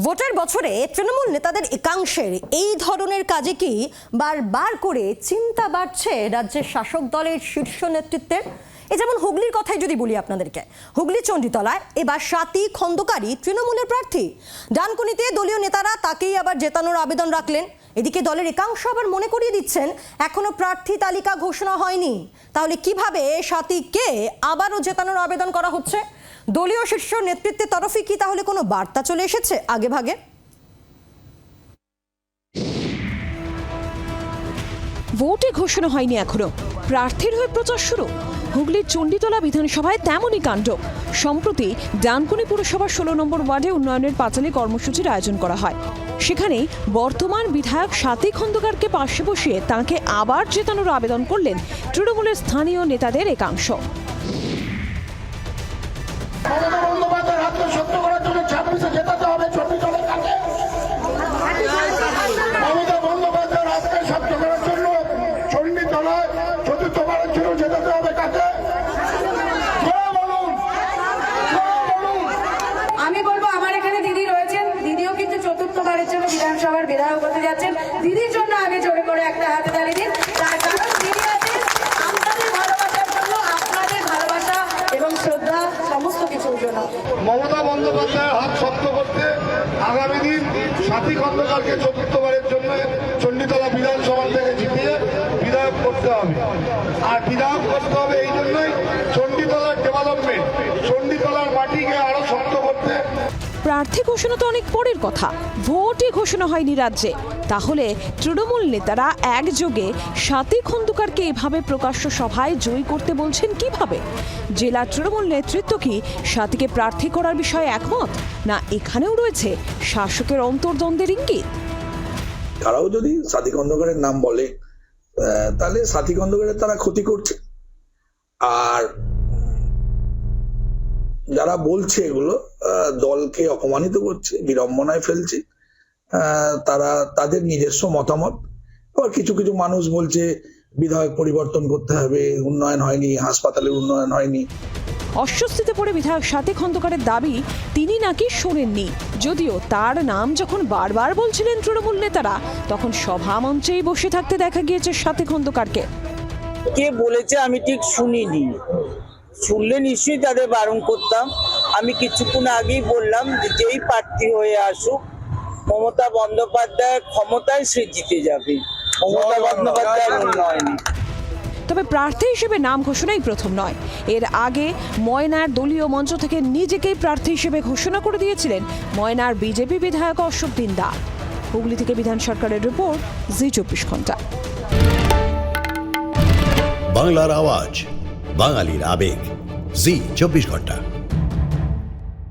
ভোটের বছরে তৃণমূল নেতাদের একাংশের এই ধরনের কাজে কি বারবার করে চিন্তা বাড়ছে রাজ্যের শাসক দলের শীর্ষ নেতৃত্বের? যেমন হুগলির কথাই যদি বলি আপনাদেরকে, হুগলি চণ্ডীতলায় এবার স্বাতী খন্দকারী তৃণমূলের প্রার্থী। ডানকুনিতে দলীয় নেতারা তাকেই আবার জেতানোর আবেদন রাখলেন। এদিকে দলের একাংশ আবার মনে করিয়ে দিচ্ছেন এখনো প্রার্থী তালিকা ঘোষণা হয়নি। তাহলে কিভাবে স্বাতীকে আবারও জেতানোর আবেদন করা হচ্ছে? দলীয় শীর্ষ নেতৃত্বের তরফে কি তাহলে কোনো বার্তা চলে এসেছে আগে ভাগে? ভোটে ঘোষণা হয়নি এখনো, প্রার্থীর হয়ে প্রচার শুরু। হুগলির চণ্ডীতলা বিধানসভায় তেমনই কাণ্ড। সম্প্রতি ডানকুনি পুরসভার 16 নম্বর ওয়ার্ডে উন্নয়নের পাঁচালী কর্মসূচির আয়োজন করা হয়। সেখানে বর্তমান বিধায়ক স্বাতী খন্দকারকে পাশে বসিয়ে তাঁকে আবার জেতানোর আবেদন করলেন তৃণমূলের স্থানীয় নেতাদের একাংশ। আমি বলবো আমার এখানে দিদি রয়েছেন, দিদিও কিন্তু চতুর্থবারের জন্য বিধানসভার বিধায়ক হতে যাচ্ছেন। দিদির জন্য আগে জোরে করে একটা হাতে তালি দিন, তার কারণ দিদি আছেন আপনাদের ভালোবাসার জন্য, আপনাদের ভালোবাসা এবং শ্রদ্ধা সমস্ত কিছুর জন্য। মমতা বন্দ্যোপাধ্যায়ের হাত শক্ত করতে আগামী দিন স্বাতী খন্দকারকে চতুর্থবারের জন্য চণ্ডীতলা বিধানসভা থেকে জিতিয়ে বিধায়ক করতে হবে। আর বিধায়ক করতে হবে এই জন্যই চণ্ডীতলার ডেভেলপমেন্ট, চণ্ডীতলার মাটিকে আরো শক্ত করতে। প্রার্থী ঘোষণা তো অনেক পরের কথা, ভোটই ঘোষণা হয়নি রাজ্যে। তাহলে তৃণমূল নেতারা একযোগে স্বাতী খন্দকারকে এভাবে প্রকাশ্য সভায় জয়ী করতে বলছেন কিভাবে? জেলা তৃণমূল নেতৃত্ব কি স্বাতীকে প্রার্থী করার বিষয়ে একমত, না এখানেও রয়েছে শাসকের অন্তর্দ্বন্দ্বের ইঙ্গিত? তারাও যদি স্বাতী খন্দকারের নাম বলে তাহলে স্বাতী খন্দকারের তারা ক্ষতি করছে। আর যারা বলছে এগুলো দলকে অপমানিত করছে, বিড়ম্বনায় ফেলছে, তারা তাদের নিজস্ব মতামত। আবার কিছু কিছু মানুষ বলছে বিধায়ক পরিবর্তন করতে হবে, উন্নয়ন হয়নি, হাসপাতালের উন্নয়ন হয়নি। অস্বস্তিতে পড়ে বিধায়ক স্বাতী খন্দকারের দাবি তিনি নাকি শোনেননি। যদিও তার নাম যখন বারবার বলছিলেন তৃণমূল নেতারা, তখন সভা মঞ্চেই বসে থাকতে দেখা গিয়েছে স্বাতী খন্দকারকে। কে বলেছে আমি ঠিক শুনিনি, শুনলে নিশ্চয়ই তাদের বারণ করতাম। আমি কিছুক্ষণ আগেই বললাম যে যেই প্রার্থী হয়ে আসুক মমতা বন্দ্যোপাধ্যায়ের ক্ষমতায় সে জিতে যাবে, মমতা বন্দ্যোপাধ্যায়ের উন্নয়নে। তবে প্রার্থী হিসেবে নাম ঘোষণাই প্রথম নয়। এর আগে ময়নার দলীয় মঞ্চ থেকে নিজেকেই প্রার্থী হিসেবে ঘোষণা করে দিয়েছিলেন ময়নার বিজেপি বিধায়ক অশোক দিন্দা। হুগলি থেকে বিধান সরকারের রিপোর্ট, জি 24 ঘন্টা। বাংলার আওয়াজ, বাঙালির আবেগ, জি 24 ঘন্টা।